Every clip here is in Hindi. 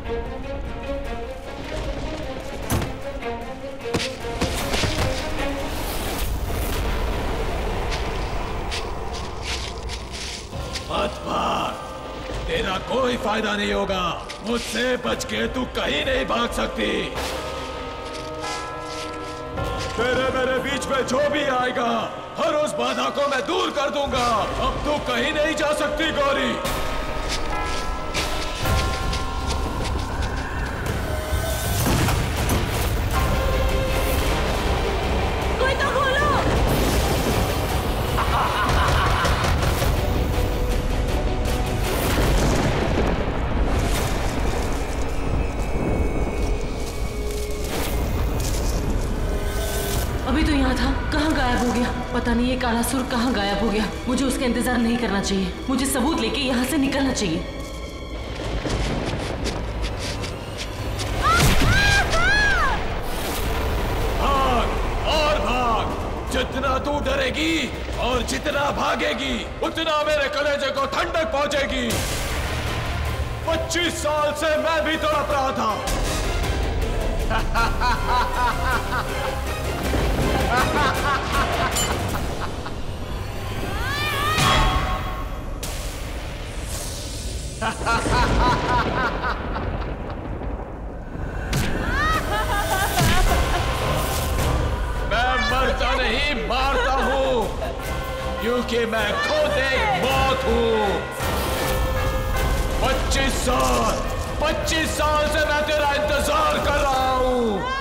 मत भाग, तेरा कोई फायदा नहीं होगा। मुझसे बच के तू कहीं नहीं भाग सकती। तेरे मेरे बीच में जो भी आएगा, हर उस बाधा को मैं दूर कर दूंगा। अब तू कहीं नहीं जा सकती गौरी। कोई तो खोलो। अभी तो यहाँ था, कहाँ गायब हो गया? पता नहीं ये कालासुर कहाँ गायब हो गया। मुझे उसका इंतजार नहीं करना चाहिए। मुझे सबूत लेके यहाँ से निकलना चाहिए। भाग और भाग। जितना तू डरेगी और जितना भागेगी, उतना मेरे कलेजे को ठंडक पहुंचेगी। 25 साल से मैं भी तड़प रहा था। मैं मरता नहीं, मारता हूं, क्योंकि मैं खुद एक मौत हूं। 25 साल से मैं तेरा इंतजार कर रहा हूं।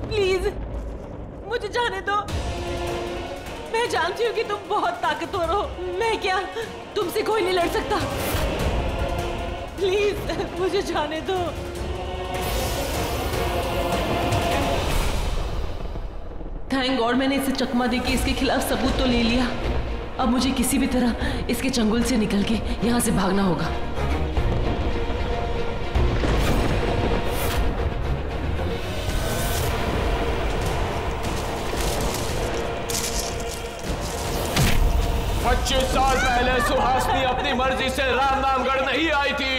प्लीज मुझे जाने दो। मैं जानती हूँ कि तुम बहुत ताकतवर हो। मैं क्या, तुमसे कोई नहीं लड़ सकता। प्लीज मुझे जाने दो। थैंक गॉड मैंने इसे चकमा देके इसके खिलाफ सबूत तो ले लिया। अब मुझे किसी भी तरह इसके चंगुल से निकल के यहाँ से भागना होगा। पच्चीस साल पहले सुहासिनी अपनी मर्जी से रामनामगढ़ नहीं आई थी।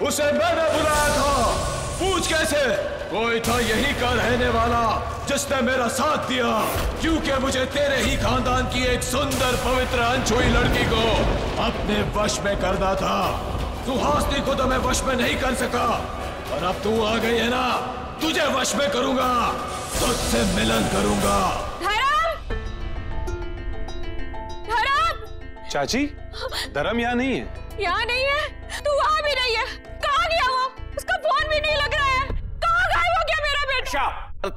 उसे मैंने बुलाया था। पूछ कैसे? कोई था यही का रहने वाला जिसने मेरा साथ दिया, क्योंकि मुझे तेरे ही खानदान की एक सुंदर पवित्र अनछुई लड़की को अपने वश में करना था। सुहासिनी को तो मैं वश में नहीं कर सका, और अब तू आ गई है ना, तुझे वश में करूंगा, तुझसे मिलन करूंगा। चाची, धर्म यहाँ नहीं है। यहाँ नहीं है? तू वहाँ भी नहीं है। कहाँ गया वो? उसका फोन भी नहीं लग रहा है। कहाँ गायब हो गया मेरा बेटा?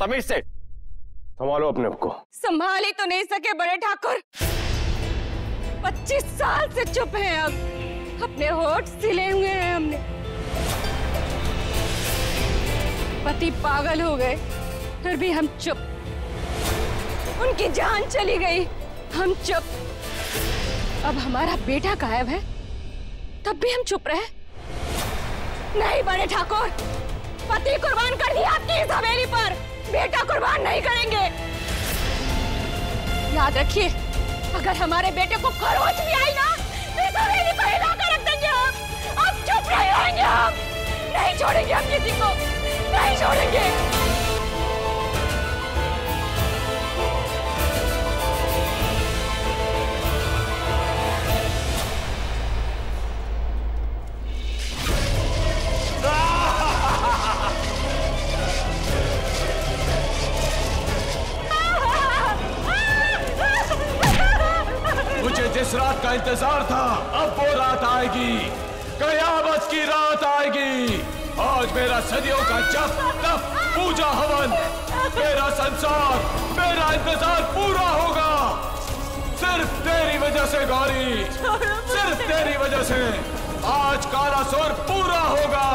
तमीज से संभालो अपने को। संभाल ही तो नहीं सके बड़े ठाकुर। 25 साल से चुप है। अब अपने होठ सिले हुए हैं हमने। पति पागल हो गए, फिर भी हम चुप। उनकी जान चली गई, हम चुप। अब हमारा बेटा गायब है, तब भी हम चुप रहे। नहीं बड़े ठाकुर, पति कुर्बान कर दिया आपकी इस हवेली पर, बेटा कुर्बान नहीं करेंगे। याद रखिए, अगर हमारे बेटे को खरोच भी आई ना, इस हवेली को हिला कर रख देंगे हम। अब चुप नहीं रहेंगे हम। नहीं छोड़ेंगे हम किसी को, नहीं छोड़ेंगे। जिस रात का इंतजार था, अब वो रात आएगी। कयामत की रात आएगी। आज मेरा सदियों का जप तप पूजा हवन, मेरा संसार, मेरा इंतजार पूरा होगा। सिर्फ तेरी वजह से गौरी, सिर्फ तेरी वजह से आज कालासुर पूरा होगा।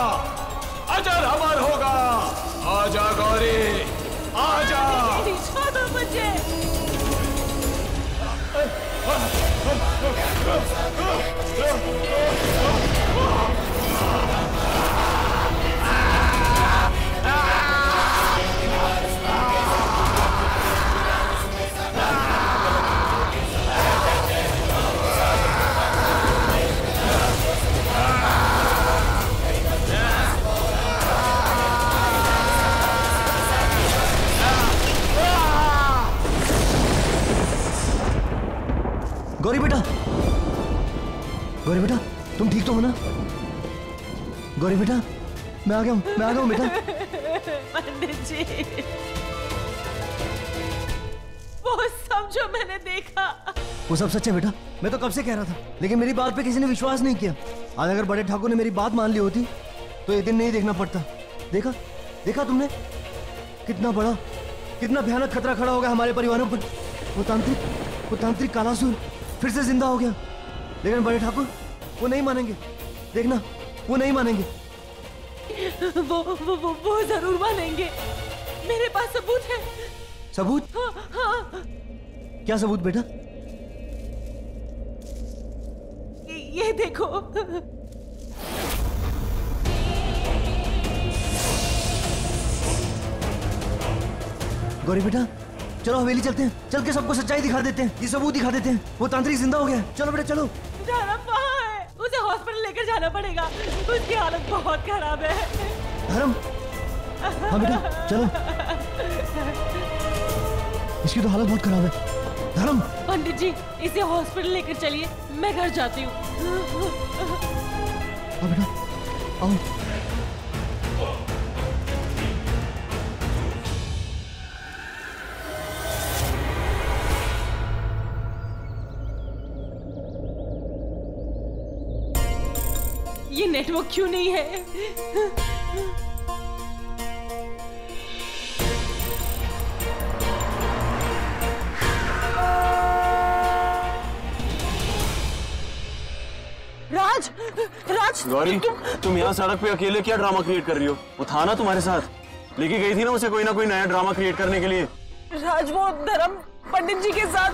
गौरी बेटा, गौरी बेटा, तुम ठीक तो हो ना? गौरी बेटा, मैं आ गया हूँ बेटा। पंडित जी, वो सब जो मैंने देखा, वो सब सच है बेटा। मैं तो कब से कह रहा था, लेकिन मेरी बात पे किसी ने विश्वास नहीं किया। आज अगर बड़े ठाकुर ने मेरी बात मान ली होती तो ये दिन नहीं देखना पड़ता। देखा देखा तुमने, कितना बड़ा, कितना भयानक खतरा खड़ा हो गया हमारे परिवारों पर। वो तांत्रिक कालासुर फिर से जिंदा हो गया। लेकिन बड़े ठाकुर वो नहीं मानेंगे, देखना, वो नहीं मानेंगे। वो जरूर मानेंगे। मेरे पास सबूत है। सबूत? हाँ। क्या सबूत बेटा? ये देखो। गौरी बेटा, चलो हवेली चलते हैं, चल के सबको सच्चाई दिखा देते हैं, ये सबूत दिखा देते हैं। वो तांत्रिक जिंदा हो गया है। चलो बेटा चलो। धर्म वहाँ है, उसे हॉस्पिटल लेकर जाना पड़ेगा, उसकी हालत बहुत खराब है। धर्म? हाँ बेटा चलो, इसकी तो हालत बहुत खराब है। धर्म? पंडित जी, इसे हॉस्पिटल लेकर चलिए, मैं घर जाती हूँ। हाँ बेटा आओ। ये नेटवर्क क्यों नहीं है? राज, राज, गौरी, तुम यहाँ सड़क पे अकेले क्या ड्रामा क्रिएट कर रही हो? वो था ना तुम्हारे साथ, लेके गई थी ना उसे कोई ना कोई नया ड्रामा क्रिएट करने के लिए। राज, वो धर्म पंडित जी के साथ,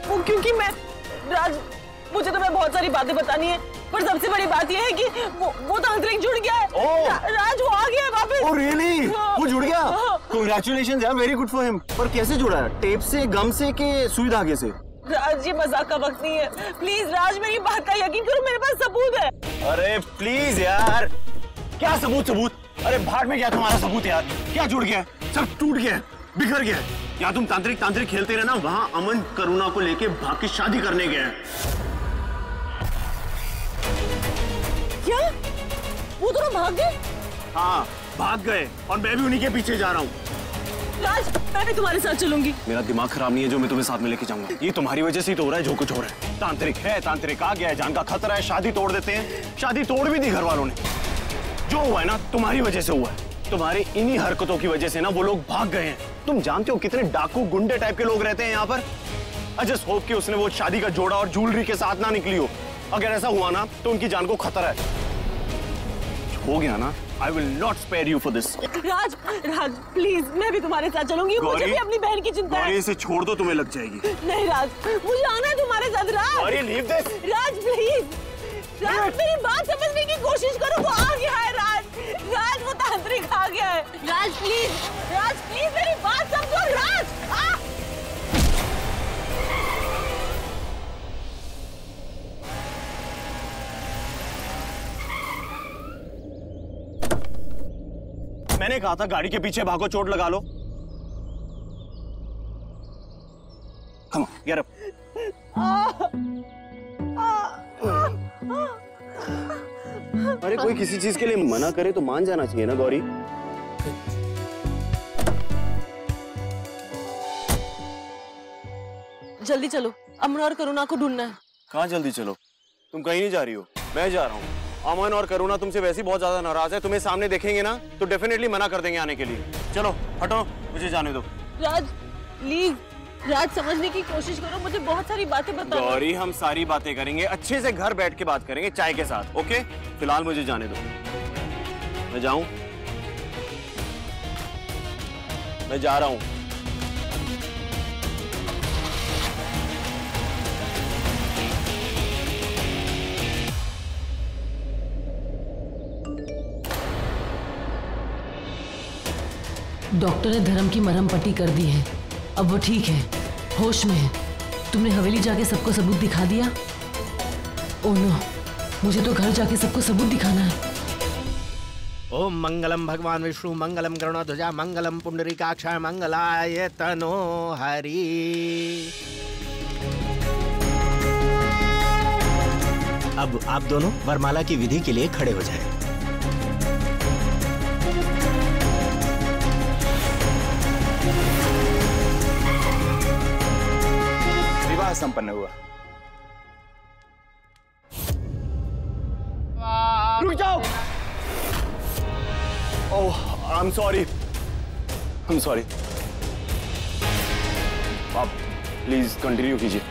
वो क्योंकि मैं, राज, मुझे तो मैं बहुत सारी बातें बतानी है, पर सबसे बड़ी बात यह है कि वो तांत्रिक जुड़ गया है। राज, वो आ गया है वापस। Oh really? वो जुड़ गया? कांग्रेचुलेशंस यार, वेरी गुड फॉर हिम। पर कैसे जुड़ा है? टेप से, गम से, के सुई धागे से? राज, ये मजाक का वक्त नहीं है, प्लीज राज, मेरी बात का यकीन करो, मेरे पास सबूत है। अरे प्लीज यार, क्या सबूत? अरे भाड़ में क्या तुम्हारा सबूत यार? क्या जुड़ गया? सब टूट गया, बिखर गया। या तुम तांत्रिक खेलते रहे ना, वहाँ अमन करुणा को लेके भाग के शादी करने गए। क्या? वो दोनों भाग गए? हाँ भाग गए, और मैं भी उन्हीं के पीछे जा रहा हूँ। राज, मैं भी तुम्हारे साथ चलूंगी। मेरा दिमाग खराब नहीं है जो मैं तुम्हें साथ में लेके जाऊंगा। ये तुम्हारी वजह से ही तो हो रहा है जो कुछ हो रहा है। तांत्रिक आ गया है, जान का खतरा है, शादी तोड़ देते हैं। शादी तोड़ भी दी घर वालों ने। जो हुआ है ना तुम्हारी वजह से हुआ है। तुम्हारी इन्हीं हरकतों की वजह से ना वो लोग भाग गए हैं। तुम जानते हो कितने डाकू गुंडे टाइप के लोग रहते हैं यहाँ पर। आई जस्ट होप कि उसने वो शादी का जोड़ा और ज्वेलरी के साथ ना निकली हो। अगर ऐसा हुआ ना तो उनकी जान को खतरा है। हो गया ना, I will not spare you for this. Raj, please, मैं भी तुम्हारे साथ चलूंगी। मुझे भी अपनी बहन की चिंता है। इसे छोड़ दो, तुम्हें लग जाएगी। नहीं राज, मुझे आना है तुम्हारे साथ। राज, leave this. राज प्लीज, राज मेरी बात समझने की कोशिश करो। वो आ गया है राज, वो तांत्रिक आ गया है। राज प्लीज मेरी बात समझो। राज, मैंने कहा था गाड़ी के पीछे भागो, चोट लगा लो। Come on, get up. अरे कोई किसी चीज के लिए मना करे तो मान जाना चाहिए ना गौरी। जल्दी चलो, अमन और करुणा को ढूंढना है। कहाँ जल्दी चलो? तुम कहीं नहीं जा रही हो, मैं जा रहा हूँ। अमन और करुणा तुमसे वैसे ही बहुत ज्यादा नाराज है। तुम्हें सामने देखेंगे ना तो डेफिनेटली मना कर देंगे आने के लिए। चलो हटो, मुझे जाने दो। राज प्लीज, राज समझने की कोशिश करो, मुझे बहुत सारी बातें बताओ। गौरी, हम सारी बातें करेंगे, अच्छे से घर बैठ के बात करेंगे चाय के साथ, ओके? फिलहाल मुझे जाने दो। मैं जाऊं? मैं जा रहा हूं। डॉक्टर ने धर्म की मरहम पट्टी कर दी है, अब वो ठीक है, होश में है। तुमने हवेली जाके सबको सबूत दिखा दिया? ओह नो, मुझे तो घर जाके सबको सबूत दिखाना है। ओम मंगलम भगवान विष्णु मंगलम गरुड़ध्वजा मंगलम पुंडरीकाक्ष मंगलाय तनो हरि। अब आप दोनों वरमाला की विधि के लिए खड़े हो जाएं। विवाह संपन्न हुआ। रुक जाओ। ओह, आई एम सॉरी। आप प्लीज कंटिन्यू कीजिए।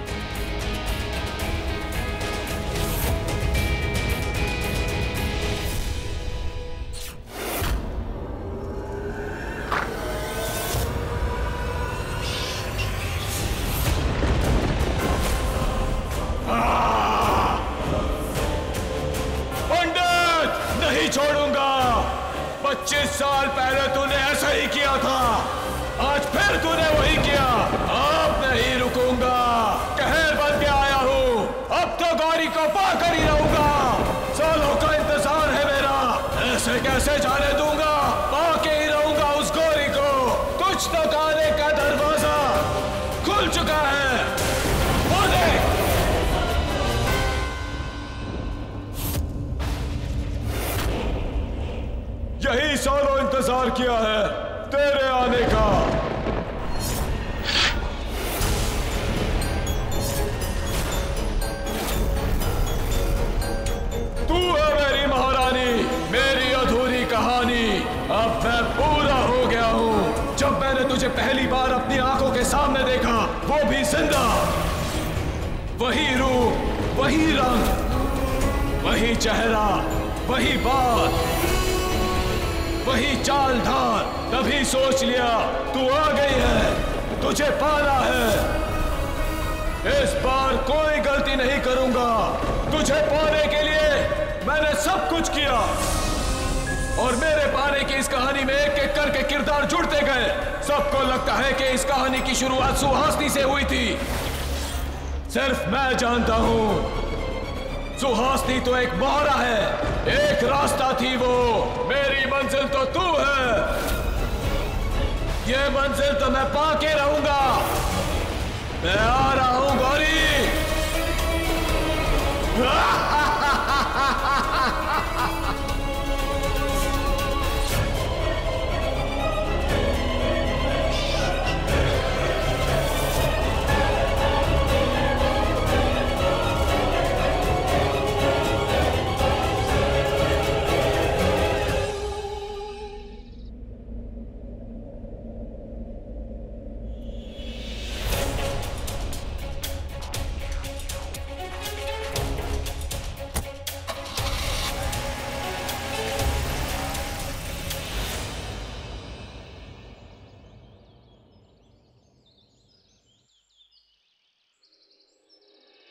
पंडित, नहीं छोड़ूंगा। 25 साल पहले तूने ऐसा ही किया था, आज फिर तूने वही किया। अब नहीं रुकूंगा, कहर बन के आया हूँ। अब तो गौरी को पाकर ही रहूंगा। सालों का इंतजार है मेरा, ऐसे कैसे जाने दूंगा। पाके ही रहूंगा उस गौरी को। तुझ तक आने का दरवाजा खुल चुका है। यही सालों इंतजार किया है तेरे आने का। तू है मेरी महारानी, मेरी अधूरी कहानी। अब मैं पूरा हो गया हूं। जब मैंने तुझे पहली बार अपनी आंखों के सामने देखा, वो भी जिंदा, वही रूप, वही रंग, वही चेहरा, वही बात, वही चाल ढाल, तभी सोच लिया तू आ गई है, तुझे पाना है। इस बार कोई गलती नहीं करूंगा। तुझे पाने के लिए मैंने सब कुछ किया, और मेरे पाने की इस कहानी में एक एक करके किरदार जुड़ते गए। सबको लगता है कि इस कहानी की शुरुआत सुहासिनी से हुई थी। सिर्फ मैं जानता हूं, सुहासिनी तो एक मोहरा है, एक रास्ता थी वो। मेरी मंजिल तो तू है। ये मंजिल तो मैं पाके रहूंगा। मैं आ रहा हूं गौरी।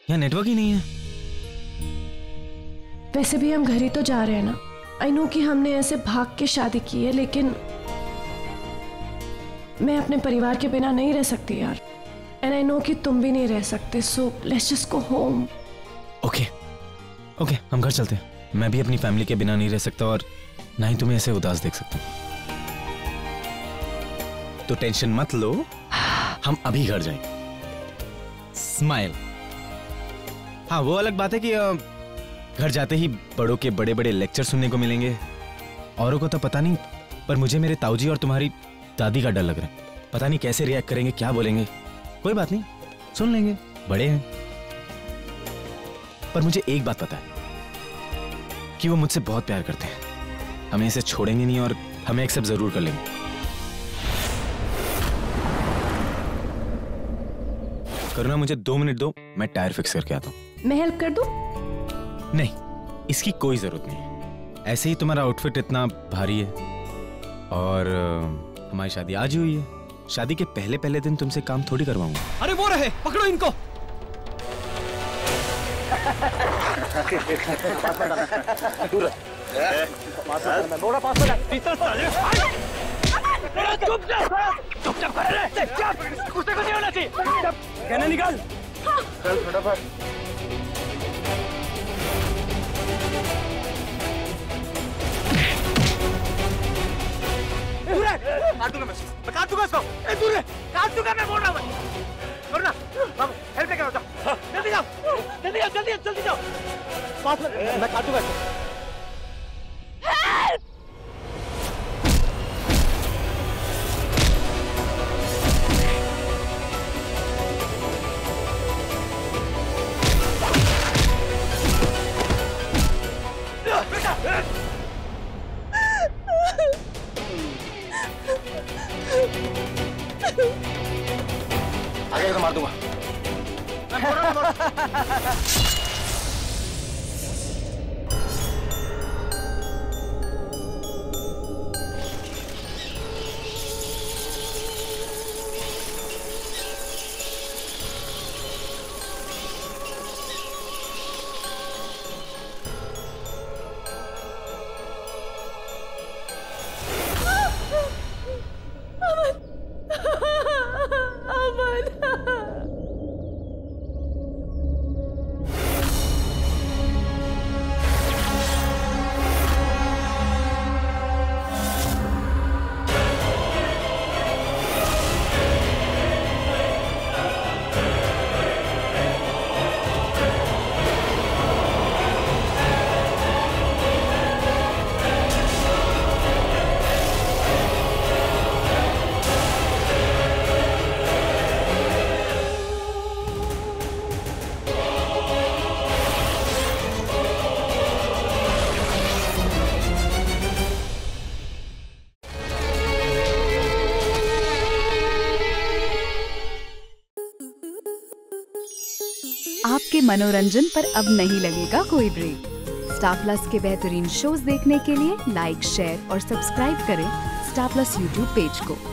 यहाँ नेटवर्क ही नहीं है। वैसे भी हम घर ही तो जा रहे हैं ना। आई नो कि हमने ऐसे भाग के शादी की है, लेकिन मैं अपने परिवार के बिना नहीं रह सकती यार। एंड आई नो कि तुम भी नहीं रह सकते। So let's just go home. Okay, हम घर चलते हैं। मैं भी अपनी फैमिली के बिना नहीं रह सकता, और ना ही तुम्हें ऐसे उदास देख सकता। तो टेंशन मत लो, हम अभी घर जाएंगे। स्माइल। हाँ, वो अलग बात है कि घर जाते ही बड़ों के बड़े बड़े लेक्चर सुनने को मिलेंगे। औरों को तो पता नहीं, पर मुझे मेरे ताऊजी और तुम्हारी दादी का डर लग रहा है। पता नहीं कैसे रिएक्ट करेंगे, क्या बोलेंगे। कोई बात नहीं, सुन लेंगे, बड़े हैं। पर मुझे एक बात पता है कि वो मुझसे बहुत प्यार करते हैं। हमें इसे छोड़ेंगे नहीं, और हमें एक्सेप्ट जरूर कर लेंगे। करुणा, मुझे 2 मिनट दो, मैं टायर फिक्स करके आता हूँ। मैं हेल्प कर दूं? नहीं, इसकी कोई जरूरत नहीं है। ऐसे ही तुम्हारा आउटफिट इतना भारी है, और हमारी शादी आज ही हुई है। शादी के पहले पहले दिन तुमसे काम थोड़ी करवाऊंगा। अरे वो रहे, पकड़ो इनको। चुपचाप कर रहे गुस्से को नहीं होना चाहिए। कहना निकाल। चल फटाफट। काट दूंगा मैं काट दूंगा इसको। दूर है, काट दूंगा मैं, बोल रहा हूँ। वरना बाबू हेल्प लेकर आओ, जाओ जल्दी जाओ, जल्दी जाओ, जल्दी जाओ। पास में मैं काट दूंगा इसको। आगे तो मार दूंगा। आपके मनोरंजन पर अब नहीं लगेगा कोई ब्रेक। स्टार प्लस के बेहतरीन शोज देखने के लिए लाइक, शेयर और सब्सक्राइब करें स्टार प्लस यूट्यूब पेज को।